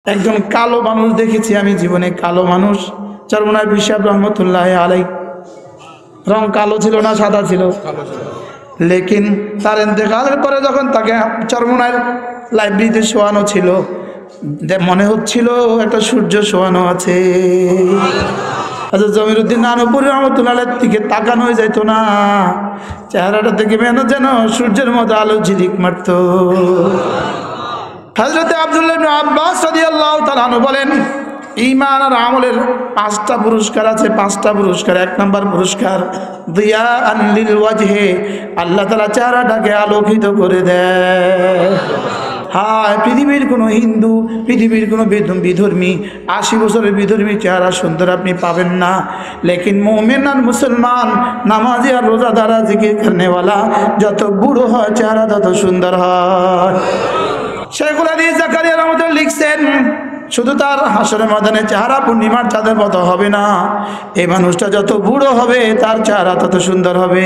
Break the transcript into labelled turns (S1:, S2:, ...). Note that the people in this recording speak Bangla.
S1: একজন কালো মানুষ দেখেছি আমি জীবনে, কালো মানুষ, চরমনায় বিশাব রহমতুল্লাহ আলাই। রং কালো ছিল না সাদা ছিল? লেকিন তার ইন্তেকালের পরে যখন তাকে চরমনায় লাইব্রেরিতে শোয়ানো ছিল, মনে হচ্ছিল একটা সূর্য শোয়ানো আছে। জমিরুদ্দিন নানুপুরি রহমতুল্লাহ দিকে তাকানো হয়ে যাইতো না, চেহারাটা দেখে যেন সূর্যের মতো আলো ঝিলিক মারত। হযরত আব্দুল্লাহ ইবনে আব্বাস রাদিয়াল্লাহু তাআলা আনহু বলেন, ঈমান আর আমলের 5টা পুরস্কার আছে, 5টা পুরস্কার। 1 নম্বর পুরস্কার দিয়াআন লিল ওয়াজহি, আল্লাহ তাআলা চেহারাটাকে আলোকিত করে দেয়। হ্যাঁ, পৃথিবীর কোনো হিন্দু, পৃথিবীর কোনো বিধর্মী, 80 বছরের বিধর্মী চেহারা সুন্দর আপনি পাবেন না। লেকিন মুমিন আর মুসলমান, নামাজি আর রোজাদার, জিকির করনেওয়ালা যত বুড়ো হয় চেহারা তত সুন্দর হয়। শেখুল হাদিস জাকারিয়া রহমাতুল্লাহ লিখছেন, শুধু তার হাসরের ময়দানে চেহারা পূর্ণিমার চাঁদের মতো হবে না, এই মানুষটা যত বুড়ো হবে তার চেহারা তত সুন্দর হবে।